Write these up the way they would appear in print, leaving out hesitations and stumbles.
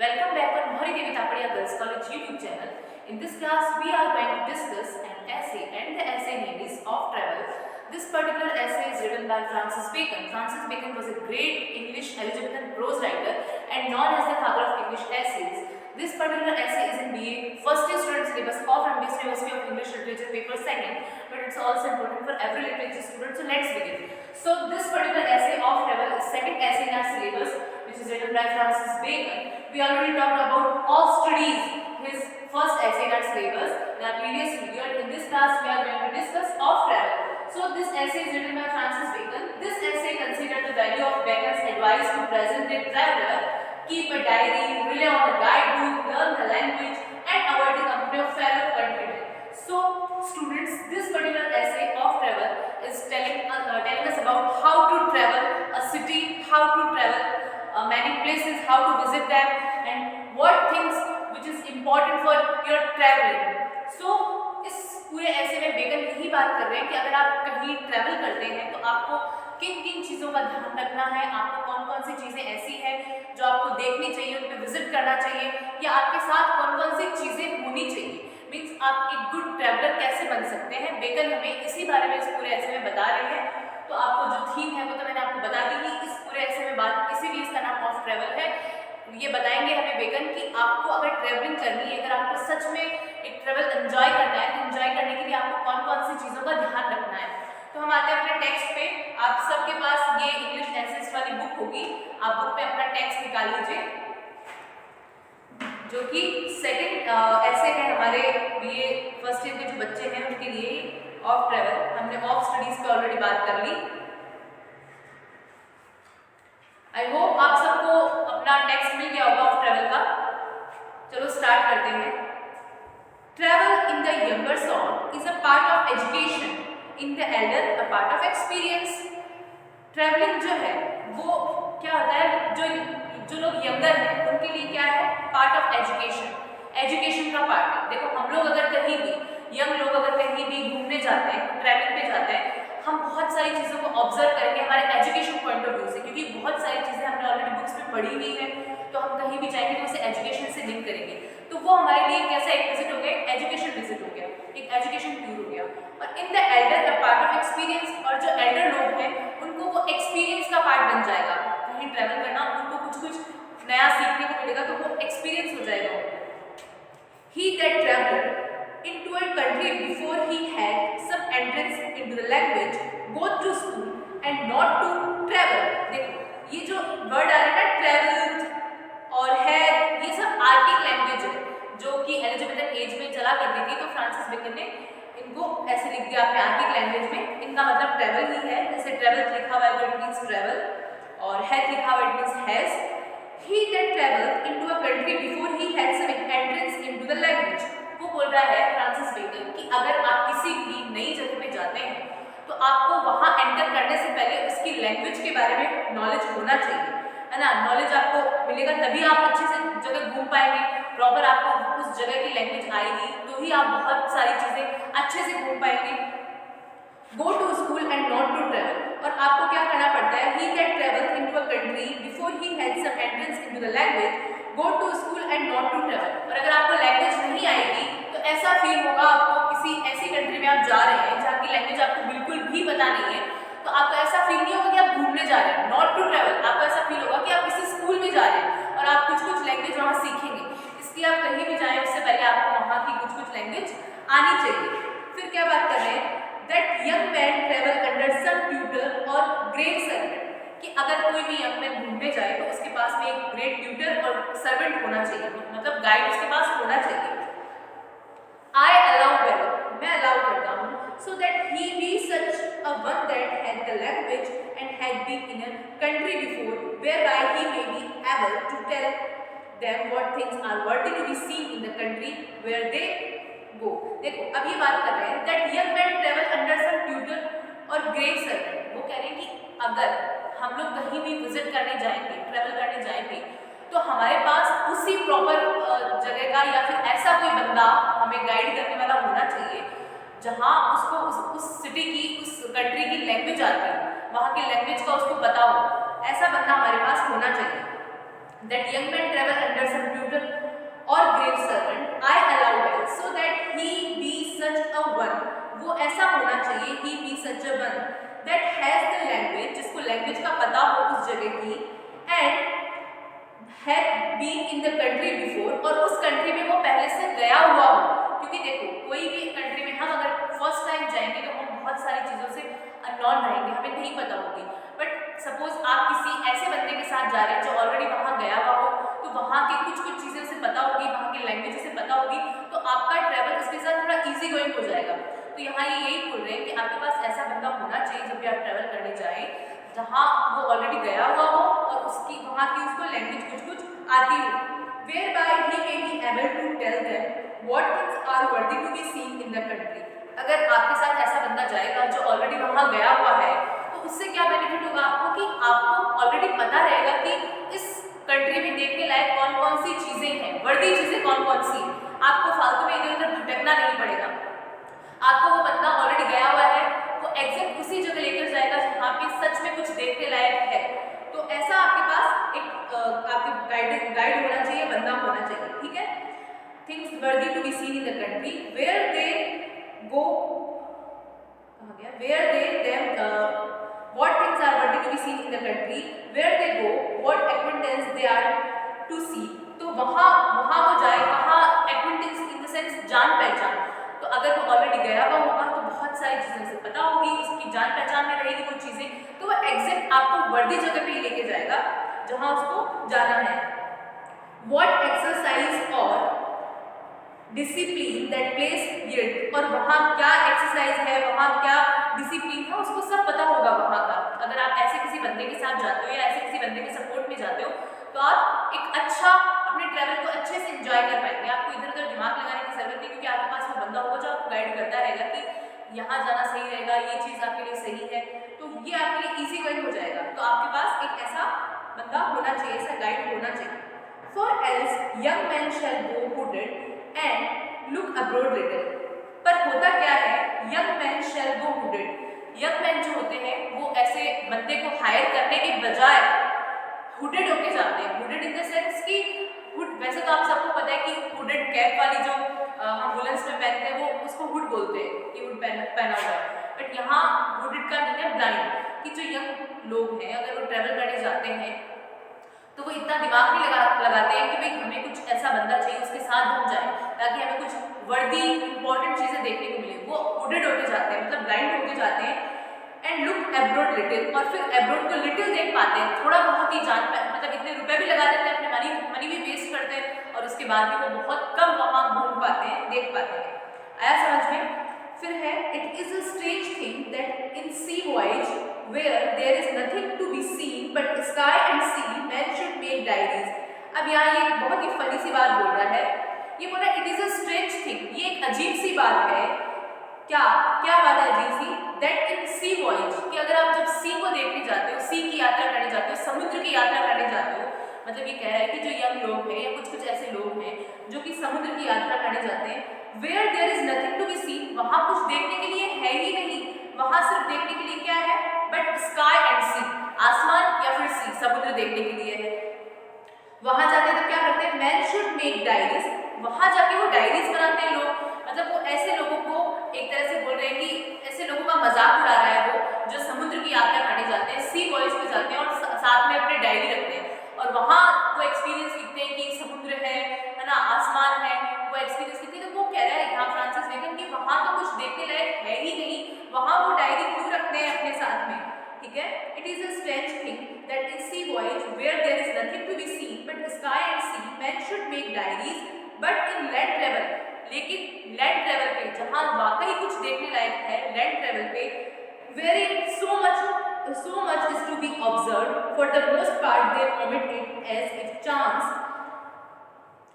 Welcome back on Mohari Devi Tapadia Girls College YouTube channel. In this class, we are going to discuss an essay, and the essay name is Of Travel. This particular essay is written by Francis Bacon. Francis Bacon was a great English Elizabethan prose writer and known as the father of English essays. This particular essay is in BA first year student syllabus of MBS University of English Literature paper 2nd, but it's also important for every literature student. So let's begin. So this particular essay Of Travel is second essay in our syllabus, which is written by Francis Bacon. We already talked about Of Studies, his first essay in our syllabus in our previous video. In this class, we are going to discuss Of Travel. So this essay is written by Francis Bacon. This essay considered the value of Bacon's advice to present-day traveler: keep a diary, rely on a guidebook, learn the language, and avoid the company of fellow countrymen. So, students, this particular essay Of Travel is telling us about how to travel a city, how to travel many places, how to visit them, and what things which is important for your traveling. So, इस पूरे ऐसे में bacon यही बात कर रहे हैं कि अगर आप कहीं ट्रैवल करते हैं तो आपको किन किन चीज़ों का ध्यान रखना है, आपको कौन कौन सी चीज़ें ऐसी हैं जो आपको देखनी चाहिए, उन पर विजिट करना चाहिए, या आपके साथ कौन कौन सी चीज़ें होनी चाहिए, मीन्स आप एक गुड ट्रैवलर कैसे बन सकते हैं। बेकन हमें इसी बारे में इस पूरे ऐसे में बता रहे हैं। तो आपको जो थीम है वो तो मैंने आपको बता दी कि इस पूरे ऐसे में बात, इसीलिए इसका नाम ऑफ ट्रैवल है। ये बताएंगे हमें बेकन कि आपको अगर ट्रैवलिंग करनी है, अगर आपको सच में एक ट्रैवल एंजॉय करना है, तो एंजॉय करने के लिए आपको कौन कौन सी चीज़ों का ध्यान रखना है। तो हम आते हैं अपने टेक्स्ट पे। आप सबके पास ये इंग्लिश एसेस वाली बुक होगी, आप बुक पे अपना टेक्स्ट निकाल लीजिए, जो कि सेकंड ऐसे है हमारे बीए फर्स्ट ईयर के जो बच्चे हैं उनके लिए ऑफ ट्रैवल। हमने ऑफ स्टडीज पे ऑलरेडी बात कर ली। आई होप आप सबको अपना टेक्स्ट मिल गया होगा ऑफ ट्रैवल का। चलो स्टार्ट करते हैं। Travel in the younger song is a part of education, in the Elder a part of experience. Travelling जो है वो क्या होता है, जो लोग यंगर हैं उनके लिए क्या है, पार्ट ऑफ एजुकेशन, एजुकेशन का पार्ट है। देखो हम लोग अगर कहीं भी, यंग लोग अगर कहीं भी घूमने जाते हैं, ट्रैवलिंग पे जाते हैं, हम बहुत सारी चीज़ों को ऑब्जर्व करेंगे हमारे एजुकेशन पॉइंट ऑफ व्यू से, क्योंकि बहुत सारी चीज़ें हमने ऑलरेडी बुक्स में पढ़ी हुई है, तो हम कहीं भी जाएंगे तो उसे एजुकेशन से लिंक करेंगे। तो वो हमारे लिए कैसा एक विजिट हो गया, एजुकेशन विजिट हो गया, एक एजुकेशन टूर हो गया। और in the Elder a part of experience, और जो एल्डर लोग हैं उनको वो एक्सपीरियंस का पार्ट बन जाएगा। कहीं ट्रैवल करना, उनको कुछ कुछ नया सीखने को मिलेगा, तो वो एक्सपीरियंस हो जाएगा। He that travelled into a country before he had some entrance into the language, go to school and not to travel. देखो ये जो वर्ड आ रहा है ना, ट्रैवल्ड और है, ये सब आर्टिक लैंग्वेज है जो कि एलिजाबेथन एज में चला करती थी। तो फ्रांसिस बेकन ने इनको ऐसे लिख दिया अपने आर्टिक लैंग्वेज में। इनका मतलब ट्रैवल ही है, जैसे ट्रैवल लिखा हुआ है तो इट मीन्स ट्रैवल, और हैथ लिखा हुआ it means has. He that travelled into a country before he had some entrance into the language. वो बोल रहा है फ्रांसिस बेकन कि अगर आप किसी भी नई जगह पे जाते हैं तो आपको वहाँ एंटर करने से पहले उसकी लैंग्वेज के बारे में नॉलेज होना चाहिए, है ना। नॉलेज आपको मिलेगा तभी आप अच्छे से जगह घूम पाएंगे, प्रॉपर आपको उस जगह की लैंग्वेज आएगी तो ही आप बहुत सारी चीज़ें अच्छे से घूम पाएंगे। Go to school and not to travel. और आपको क्या करना पड़ता है, he that travelled into a country before he had some entrance into the language, go to school and not to travel. और अगर आपको लैंग्वेज नहीं आएगी तो ऐसा फील होगा आपको, किसी ऐसी कंट्री में आप जा रहे हैं जहाँ की लैंग्वेज आपको बिल्कुल भी पता नहीं है, तो आपको ऐसा फील नहीं होगा कि आप घूमने जा रहे हैं, नॉट टू ट्रैवल। आपको ऐसा फील होगा कि आप किसी स्कूल में जा रहे हैं और आप कुछ कुछ लैंग्वेज वहाँ सीखेंगे। इसलिए आप कहीं भी जाएँ उससे पहले आपको वहाँ की कुछ कुछ लैंग्वेज आनी चाहिए। फिर क्या बात कर रहे हैं, that young man travel under some tutor or great servant, कि अगर कोई भी यंग मैन घूमने जाए तो उसके पास में एक ग्रेट ट्यूटर और सर्वेंट होना चाहिए, मतलब गाइड उसके पास होना चाहिए। I allow well, मैं अलाउ करता हूँ, so that he be such a one that had the language and had been in a country before, whereby he may be able to tell them what things are worthy to be seen in the country where they go. देखो अब ये बात कर रहे हैं that young man travel under some tutor और great servant। वो कह रहे हैं कि अगर हम लोग कहीं भी विजिट करने जाएंगे, ट्रैवल करने जाएंगे, तो हमारे पास उसी प्रॉपर जगह का या फिर ऐसा कोई बंदा हमें गाइड करने वाला होना चाहिए जहाँ उसको उस सिटी की, उस कंट्री की लैंग्वेज आती है, वहाँ की लैंग्वेज का उसको पता हो, ऐसा बंदा हमारे पास होना चाहिए। That young man travel under some been in the country before, और उस कंट्री में वो पहले से गया हुआ हो। क्योंकि देखो कोई भी कंट्री में हम अगर फर्स्ट टाइम जाएंगे तो हम बहुत सारी चीज़ों से अननोन रहेंगे, हमें नहीं पता होगी। बट सपोज आप किसी ऐसे बंदे के साथ जा रहे हैं जो ऑलरेडी वहाँ गया हुआ हो, तो वहाँ के कुछ कुछ चीज़ें उसे पता होगी, वहाँ की लैंग्वेज उसे पता होगी, तो आपका ट्रैवल उसके साथ थोड़ा ईजी गोइंग हो जाएगा। तो यहाँ ये यही बोल रहे हैं कि आपके पास ऐसा बंदा होना चाहिए जब भी आप ट्रैवल करने जाएं जहाँ वो ऑलरेडी गया हुआ हो और उसकी वहाँ की उसको लैंग्वेज कुछ कुछ आती हो। whereby he may be able to tell them what things are worthy to be seen in the country। अगर आपके साथ ऐसा बंदा जाएगा जो ऑलरेडी वहाँ गया हुआ है, तो उससे क्या बेनिफिट होगा आपको कि आपको ऑलरेडी पता रहेगा कि इस कंट्री में देखने लायक कौन कौन सी चीज़ें हैं, वर्दी चीज़ें कौन कौन सी हैं। आपको फालतू में इधर उधर भटकना नहीं पड़ेगा। आपको वो बंदा ऑलरेडी गया हुआ है, वो एग्जैक्ट उसी जगह लेकर जाएगा जहाँ पे सच में कुछ देखने लायक है। तो ऐसा आपके पास एक आपके गाइड होना चाहिए, बंदा होना चाहिए, ठीक है। Things worthy to be seen in the country where they go, कहाँ गया, where they them what things are worthy to be seen in the country where they go, what acquaintance they are to see। तो वहाँ वो जाए, वहाँ acquaintance in the sense जान पहचान। तो अगर वो ऑलरेडी गया हुआ होगा तो बहुत सारी चीज़ें उसे पता होगी, उसकी जान पहचान में रहेगी कुछ चीज़ें, तो वो एग्जैक्ट आपको वर्दी जगह पे ही लेके जाएगा जहाँ उसको जाना है। What exercise और डिसिप्लिन दैट प्लेस हियर, और वहाँ क्या एक्सरसाइज है, वहाँ क्या डिसिप्लिन है, उसको सब पता होगा वहाँ का। अगर आप ऐसे किसी बंदे के साथ जाते हो या ऐसे किसी बंदे के सपोर्ट में जाते हो तो आप एक अच्छा अपने ट्रैवल को अच्छे से एंजॉय कर पाएंगे। आपको इधर उधर दिमाग लगाने की जरूरत नहीं, क्योंकि आपके पास वो बंदा होगा जो आपको गाइड करता रहेगा कि यहाँ जाना सही रहेगा, ये चीज़ आपके लिए सही है, तो ये आपके लिए ईजी गोइंग हो जाएगा। तो आपके पास एक ऐसा बंदा होना चाहिए, ऐसा गाइड होना चाहिए। For else young man shall go hooded and look abroad little. पर होता क्या है, young man shall go hooded, young man जो होते हैं वो ऐसे बंदे को हायर करने के बजाय हुडेड होके जाते हैं। हुडेड इन द सेंस कि हुड, वैसे तो आप सबको पता है कि हुडेड कैप वाली जो हम वुलन्स में पहनते हैं वो उसको हुड बोलते हैं कि हुड पहना हुआ है। बट यहाँ हुडेड का मीनिंग है ब्लाइंड, कि जो यंग लोग हैं अगर वो ट्रैवल करने जाते हैं तो वो इतना दिमाग नहीं लगाते हैं कि भाई हमें कुछ ऐसा बंदा चाहिए उसके साथ हम जाएं ताकि हमें कुछ वर्दी इंपॉर्टेंट चीज़ें देखने को मिले। वो हुडेड होके जाते हैं, मतलब ब्लाइंड होके जाते हैं। एंड लुक एब्रॉड लिटिल, और फिर एब्रॉड को लिटिल देख पाते हैं, थोड़ा बहुत ही मतलब इतने रुपए भी लगा देते हैं, अपने मनी भी वेस्ट करते हैं, और उसके बाद भी वो बहुत कम वहाँ घूम पाते हैं, देख पाते हैं। आया समझ में? फिर है it is a strange thing that in sea voyage where there is nothing to be seen but sky and sea man should make diaries. अब यहाँ ये बहुत ही फनी सी बात बोल रहा है, ये बोल रहा है it is a strange thing, ये एक अजीब सी बात है। क्या बात है अजीब सी? दैट इन सी वॉयज, कि अगर आप जब सी को देखने जाते हो, सी की यात्रा करने जाते हो, समुद्र की यात्रा करने जाते हो, मतलब ये कह रहा है कि जो यंग लोग हैं या कुछ ऐसे लोग हैं जो कि समुद्र की यात्रा करने जाते हैं, where there is nothing to be seen, वहाँ कुछ देखने के लिए है ही नहीं, वहाँ सिर्फ देखने के लिए क्या है बट स्काई एंड सी, आसमान या फिर सी, समुद्र देखने के लिए है। वहाँ जाते तो क्या करते हैं, मैन शुड मेक डायरीज, वहाँ जाके वो डायरीज बनाते हैं लोग, मतलब वो ऐसे लोगों को एक तरह से बोल रहे हैं कि ऐसे लोगों का मजाक उड़ा रहा है वो जो समुद्र की यात्रा करने जाते हैं, सी वॉयज पे जाते हैं और साथ में अपने डायरी रखते हैं और वहाँ वो एक्सपीरियंस लिखते हैं कि समुद्र है ना, आसमान है, वो एक्सपीरियंस लिखते हैं। तो वो कह रहा है यहाँ फ्रांसिस बेकन कि वहाँ तो कुछ देखने लायक है ही नहीं, वहाँ वो डायरी क्यों रखते हैं अपने साथ में, ठीक है। It is a strange thing that in sea voyage where there is nothing to be seen but sky and sea man should make diaries but in land travel, लेकिन लैंड ट्रेवल पे जहाँ वाकई कुछ देखने लायक है, लैंड ट्रेवल पे very so much is to be observed, for the most part they omit it as if chance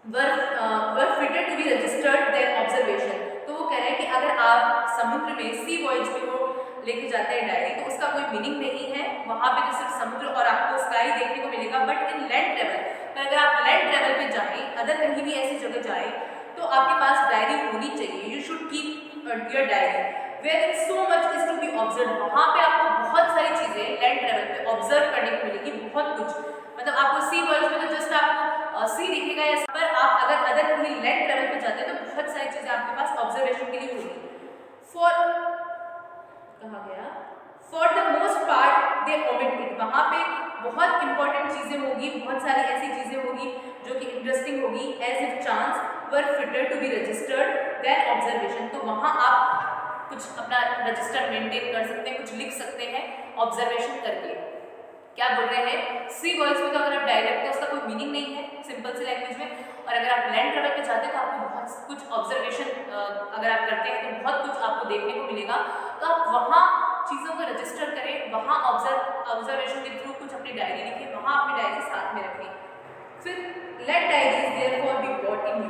were fitted to be registered their observation। तो वो कह रहे हैं कि अगर आप समुद्र में सी वॉयज पे वो लेके जाते हैं डायरी तो उसका कोई मीनिंग नहीं है, वहाँ पे तो सिर्फ समुद्र और आपको स्काई देखने को मिलेगा। बट इन लैंड ट्रेवल पर अगर आप लैंड ट्रेवल पे जाएं, अदर कहीं भी ऐसी जगह जाएं, तो आपके पास डायरी होनी चाहिए। You should keep your diary where so much is to be observe. वहाँ पे आपको बहुत सारी चीज़ें लैंड ट्रेवल पे ऑब्जर्व करने को मिलेगी, बहुत कुछ। मतलब आपको सी वर्ल्ड में तो जस्ट आपको सी दिखेगा, या पर आप अगर अदर कहीं लैंड ट्रेवल पे जाते हैं तो बहुत सारी चीज़ें आपके पास ऑब्जर्वेशन के लिए होगी। फॉर कहाँ गया, for the most part they omit it. वहाँ पे बहुत इंपॉर्टेंट चीज़ें होगी, बहुत सारी ऐसी चीज़ें होगी जो कि इंटरेस्टिंग होगी। As if chance were fitter to be registered than observation. तो वहाँ आप कुछ अपना रजिस्टर मेंटेन कर सकते हैं, कुछ लिख सकते हैं ऑब्जर्वेशन करके। क्या बोल रहे हैं, सी वर्ड्स में तो अगर आप डायरेक्ट तो उसका कोई मीनिंग नहीं है सिंपल सी लैंग्वेज में, और अगर आप लैंड ट्रेवल पे जाते हैं तो आपको बहुत कुछ ऑब्जर्वेशन अगर आप करते हैं तो बहुत कुछ आपको देखने को मिलेगा। तो आप वहाँ चीज़ों को रजिस्टर करें, वहाँ ऑब्जर्वेशन के थ्रू कुछ अपनी डायरी लिखें, वहाँ अपनी डायरी साथ में रखें। फिर let diaries therefore be brought in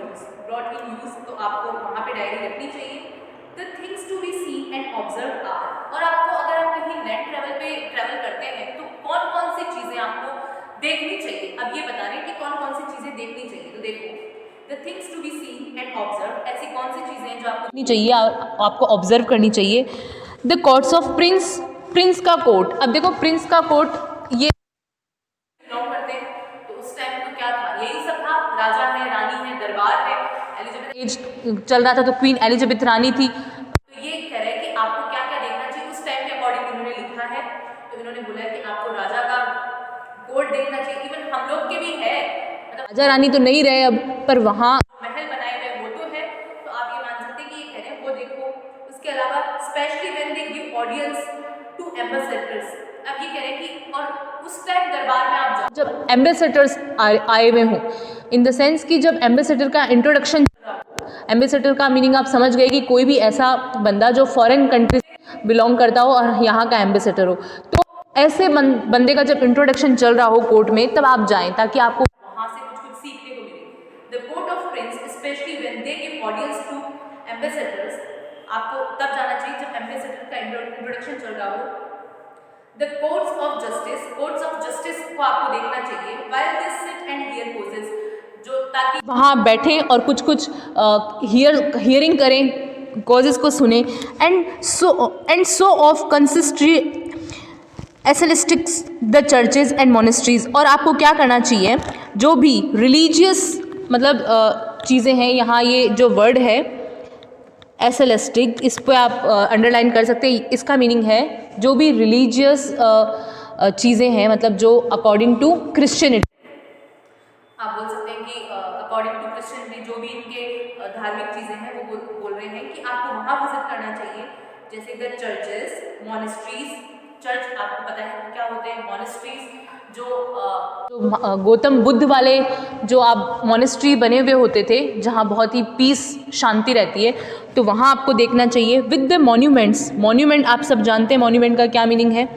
use, तो आपको वहाँ पे डायरी रखनी चाहिए। The things to be seen and observe are, और आपको अगर आप कहीं लैंड ट्रेवल पे ट्रैवल करते हैं तो कौन कौन सी चीज़ें आपको देखनी चाहिए। अब ये बता रहे हैं कि कौन कौन सी चीज़ें देखनी चाहिए। तो देखो, the things to be seen and observe, ऐसी कौन सी चीज़ें हैं जो आपको देखनी चाहिए, आपको ऑब्जर्व करनी चाहिए। The quotes of Prince, Prince का कोट। अब देखो प्रिंस का कोट ये बिलोंग करते हैं, तो उस टाइम तो क्या था, यही सब था, राजा है, रानी है, दरबार है, एलिजाबेथ एज चल रहा था तो क्वीन एलिजाबेथ रानी थी। तो ये कह रहे हैं कि आपको क्या क्या देखना चाहिए उस टाइम के अकॉर्डिंग इन्होंने लिखा है। तो इन्होंने बोला है कि आपको राजा का कोट देखना चाहिए। इवन हम लोग के भी है, मतलब राजा रानी तो नहीं रहे अब, पर वहाँ महल बनाए हुए वो तो है, तो आप ये मान सकते हैं कि ये कह रहे हैं वो देखो। उसके अलावा specially when they give audience to ambassadors, अब ये कह रहे हैं कि और उस टाइम दरबार में आप जब एम्बेसडर्स आए हुए हों, इन द सेंस कि जब एम्बेसडर का इंट्रोडक्शन, एम्बेसडर का मीनिंग आप समझ गए कि कोई भी ऐसा बंदा जो फॉरेन कंट्री से बिलोंग करता हो और यहाँ का एम्बेसडर हो, तो ऐसे बंदे का जब इंट्रोडक्शन चल रहा हो कोर्ट में, तब आप जाएं ताकि आपको वहाँ से कुछ कुछ सीखने को मिले। The court of prince specially when they give audience to ambassadors, आपको तब जाना चाहिए जब एम्बेसडर का इंट्रोडक्शन चल रहा हो। द कोर्ट्स ऑफ जस्टिस को आपको देखना चाहिए। While they sit and here causes, जो ताकि वहाँ बैठें और कुछ कुछ हियरिंग करें, कॉजेज़ को सुने। And so of consistory ecclesiastics the churches and monasteries, और आपको क्या करना चाहिए, जो भी रिलीजियस मतलब चीज़ें हैं, यहाँ ये जो वर्ड है एसेलिस्टिक, इस पर आप अंडरलाइन कर सकते हैं। इसका मीनिंग है जो भी रिलीजियस चीज़ें हैं, मतलब जो अकॉर्डिंग टू क्रिश्चियनिटी, आप बोल सकते हैं कि अकॉर्डिंग टू क्रिश्चियनिटी जो भी इनके धार्मिक चीज़ें हैं वो बोल रहे हैं कि आपको वहाँ विजिट करना चाहिए। जैसे द चर्चेस, मॉनेस्ट्रीज, चर्च आपको पता है क्या होते हैं, मॉनेस्ट्रीज जो गौतम बुद्ध वाले जो आप मॉनेस्ट्री बने हुए होते थे, जहाँ बहुत ही पीस शांति रहती है, तो वहाँ आपको देखना चाहिए। विद द मॉन्यूमेंट्स, मॉन्यूमेंट आप सब जानते हैं मॉन्यूमेंट का क्या मीनिंग है,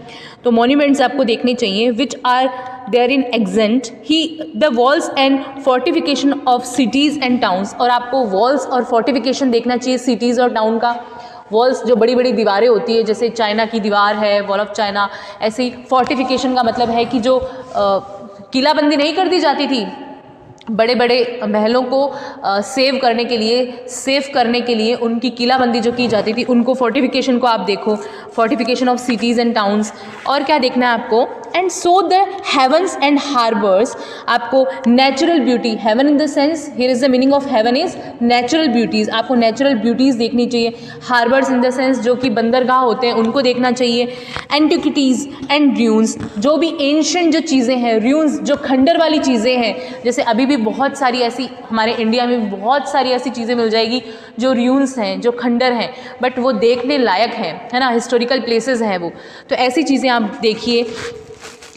तो मॉन्यूमेंट्स आपको देखने चाहिए। Which are there in extant he the walls and fortification of cities and towns, और आपको वॉल्स और फोर्टिफिकेशन देखना चाहिए सिटीज़ और टाउन का। वॉल्स जो बड़ी बड़ी दीवारें होती है, जैसे चाइना की दीवार है, वॉल ऑफ चाइना, ऐसे ही फोर्टिफिकेशन का मतलब है कि जो किलाबंदी नहीं कर दी जाती थी, बड़े बड़े महलों को सेव करने के लिए उनकी किलाबंदी जो की जाती थी, उनको फोर्टिफिकेशन को आप देखो, fortification of cities and towns. और क्या देखना है आपको, and so the havens and harbours, आपको natural beauty, haven in the sense, here is the meaning of haven is natural beauties, आपको नेचुरल ब्यूटीज़ देखनी चाहिए। हार्बर्स इन द सेंस जो कि बंदरगाह होते हैं, उनको देखना चाहिए। एंटिक्विटीज़ एंड र्यून्स, जो भी एंशिएंट जो चीज़ें हैं, र्यून्स जो खंडर वाली चीज़ें हैं, जैसे अभी भी बहुत सारी ऐसी हमारे इंडिया में बहुत सारी ऐसी चीज़ें मिल जाएगी जो र्यून्स हैं, जो खंडर हैं, बट वो देखने लायक हैं, है ना, हिस्टोरिकल प्लेसेस हैं वो, तो ऐसी चीज़ें आप देखिए।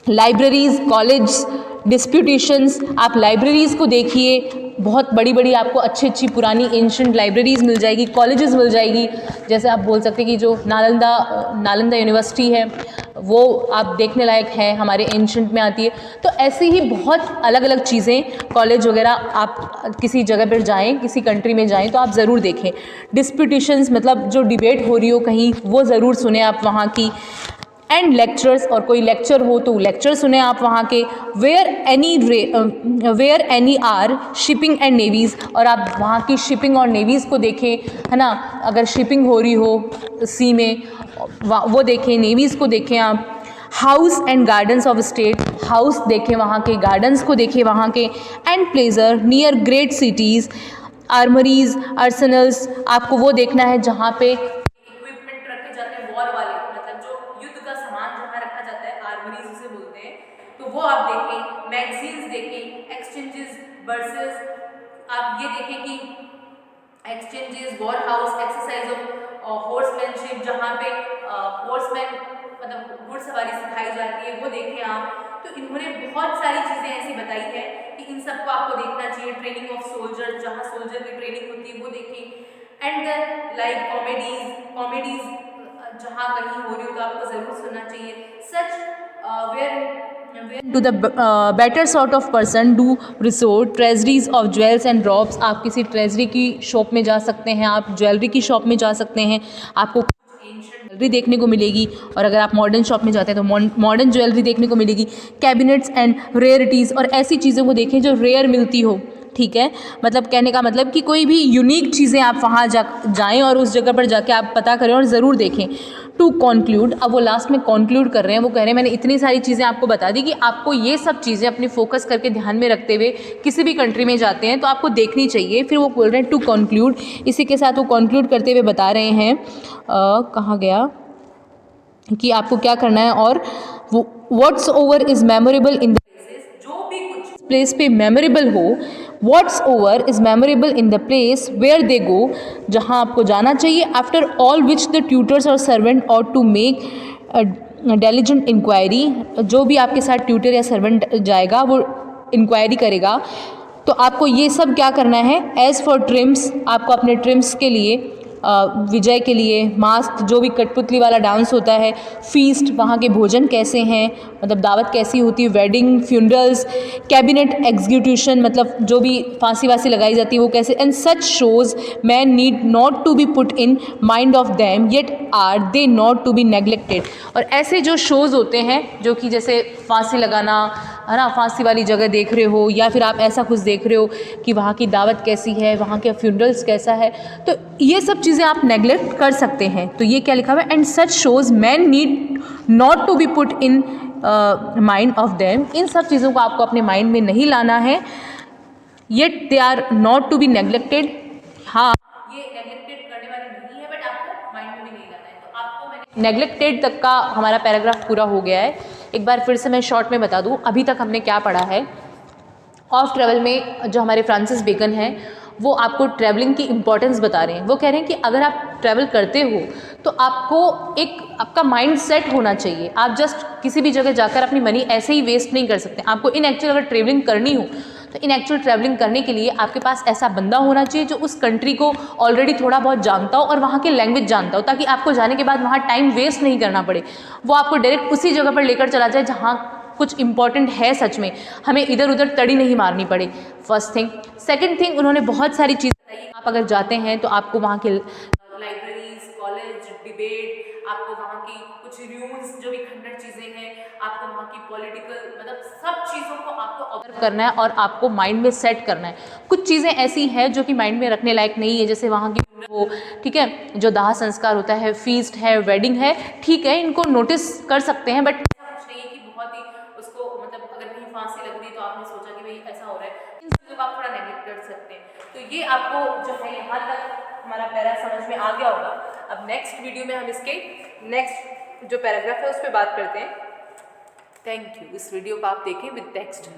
लाइब्रेरीज़, कॉलेज, डिस्प्यूटेशंस, आप लाइब्रेरीज़ को देखिए, बहुत बड़ी बड़ी आपको अच्छी अच्छी पुरानी एंशिएंट लाइब्रेरीज़ मिल जाएगी, कॉलेजेस मिल जाएगी। जैसे आप बोल सकते हैं कि जो नालंदा यूनिवर्सिटी है, वो आप देखने लायक है, हमारे एंशिएंट में आती है। तो ऐसी ही बहुत अलग अलग चीज़ें, कॉलेज वगैरह, आप किसी जगह पर जाएँ, किसी कंट्री में जाएँ तो आप ज़रूर देखें। डिस्प्यूटेशंस मतलब जो डिबेट हो रही हो कहीं, वो ज़रूर सुने आप वहाँ की। एंड लेक्चर्स, और कोई लेक्चर हो तो लेक्चर सुने आप वहाँ के। Where any are shipping and navies, और आप वहाँ की शिपिंग और नेवीज़ को देखें, है ना, अगर शिपिंग हो रही हो सी में वो देखें, नेवीज़ को देखें आप। House and gardens of state, house देखें वहाँ के, गार्डन्स को देखें वहाँ के। And pleasure near great cities, armouries, arsenals, आपको वो देखना है जहाँ पे इक्विपमेंट रखे जाते हैं वॉर वाले, मतलब जो युद्ध का आप देखें, मैगजीन्स देखें, एक्सचेंजेस वर्सेस, आप ये देखें कि exchanges, war house, exercise of horsemanship, जहाँ पे हॉर्समैन मतलब घुड़सवारी सिखाई जाती है, वो देखें आप। तो इन्होंने बहुत सारी चीज़ें ऐसी बताई है कि इन सबको आपको देखना चाहिए। ट्रेनिंग ऑफ सोल्जर, जहाँ सोल्जर की ट्रेनिंग होती है वो देखें। एंड देन लाइक कॉमेडीज जहाँ कहीं हो रही हो तो आपको ज़रूर सुनना चाहिए। Such where to the better sort of person do resort treasuries of jewels and drops. आप किसी ट्रेजरी की शॉप में जा सकते हैं, आप ज्वेलरी की शॉप में जा सकते हैं, आपको ज्वेलरी देखने को मिलेगी। और अगर आप मॉडर्न शॉप में जाते हैं तो मॉडर्न ज्वेलरी देखने को मिलेगी। कैबिनेट्स एंड रेयरिटीज़, और ऐसी चीज़ों को देखें जो रेयर मिलती हो, ठीक है। मतलब कहने का मतलब कि कोई भी यूनिक चीज़ें आप वहाँ जाएँ और उस जगह पर जाके आप पता करें और ज़रूर देखें। टू कॉन्क्लूड, अब वो लास्ट में कॉन्क्लूड कर रहे हैं, वो कह रहे हैं मैंने इतनी सारी चीज़ें आपको बता दी कि आपको ये सब चीज़ें अपनी फोकस करके ध्यान में रखते हुए किसी भी कंट्री में जाते हैं तो आपको देखनी चाहिए। फिर वो बोल रहे हैं टू कॉन्क्लूड, इसी के साथ वो कॉन्क्लूड करते हुए बता रहे हैं कहाँ गया कि आपको क्या करना है। और वो what's over is memorable in the जो भी कुछ प्लेस पे मेमोरेबल हो, what's over is memorable in the place where they go, जहाँ आपको जाना चाहिए। After all which the tutors और सर्वेंट और टू मेक डेलिजेंट इंक्वायरी, जो भी आपके साथ ट्यूटर या सर्वेंट जाएगा वो इंक्वायरी करेगा। तो आपको ये सब क्या करना है। एज़ फॉर ट्रिम्स, आपको अपने ट्रिम्स के लिए विजय के लिए मास्क, जो भी कठपुतली वाला डांस होता है, फीस्ट, वहाँ के भोजन कैसे हैं, मतलब दावत कैसी होती है, वेडिंग, फ्यूनरल्स, कैबिनेट एग्जीक्यूशन, मतलब जो भी फांसी वासी लगाई जाती है वो कैसे। And such shows man need not to be put in mind of them yet are they not to be neglected. और ऐसे जो शोज़ होते हैं जो कि जैसे फांसी लगाना है ना, फांसी वाली जगह देख रहे हो, या फिर आप ऐसा कुछ देख रहे हो कि वहाँ की दावत कैसी है, वहाँ के फ्यूनरल्स कैसा है, तो ये सब चीज़ें आप नेग्लेक्ट कर सकते हैं। तो ये क्या लिखा हुआ है, and such shows man need not to be put in mind of them. इन सब चीज़ों को आपको अपने माइंड में नहीं लाना है। Yet they are not to be neglected, हाँ ये नेग्लेक्टेड करने वाली नहीं है, बट आपको माइंड में भी नहीं लाना है। तो आपको मैंने नेग्लेक्टेड तक का हमारा पैराग्राफ पूरा हो गया है। एक बार फिर से मैं शॉर्ट में बता दूं, अभी तक हमने क्या पढ़ा है। ऑफ ट्रैवल में जो हमारे फ्रांसिस बेकन हैं वो आपको ट्रैवलिंग की इम्पॉर्टेंस बता रहे हैं। वो कह रहे हैं कि अगर आप ट्रैवल करते हो तो आपको एक आपका माइंड सेट होना चाहिए। आप जस्ट किसी भी जगह जाकर अपनी मनी ऐसे ही वेस्ट नहीं कर सकते। आपको इन एक्चुअल अगर ट्रैवलिंग करनी हो तो इन एक्चुअल ट्रैवलिंग करने के लिए आपके पास ऐसा बंदा होना चाहिए जो उस कंट्री को ऑलरेडी थोड़ा बहुत जानता हो और वहाँ की लैंग्वेज जानता हो, ताकि आपको जाने के बाद वहाँ टाइम वेस्ट नहीं करना पड़े। वो आपको डायरेक्ट उसी जगह पर लेकर चला जाए जहाँ कुछ इंपॉर्टेंट है सच में, हमें इधर उधर तड़ी नहीं मारनी पड़े। First thing. सेकंड थिंग, उन्होंने बहुत सारी चीज़ें बताई। आप अगर जाते हैं तो आपको वहाँ के लाइब्रेरीज, कॉलेज, डिबेट, आपको वहाँ की कुछ रूल्स जो भी खंडर चीज़ें हैं, आपको वहाँ की पॉलिटिकल मतलब सब चीज़ों को आपको ऑब्जर्व करना है और आपको माइंड में सेट करना है। कुछ चीज़ें ऐसी हैं जो कि माइंड में रखने लायक नहीं है, जैसे वहाँ की वो, ठीक है, जो दाह संस्कार होता है, फीस्ट है, वेडिंग है, ठीक है, इनको नोटिस कर सकते हैं, बट फांसी लग रही है तो आपने सोचा कि भाई ऐसा हो रहा है, इन चीज़ों को आप थोड़ा नेगलेक्ट कर सकते हैं। तो ये आपको जो है यहाँ तक हमारा पैरा समझ में आ गया होगा। अब नेक्स्ट वीडियो में हम इसके नेक्स्ट जो पैराग्राफ है उस पर बात करते हैं। Thank you. इस वीडियो को आप देखें विद टेक्स्ट।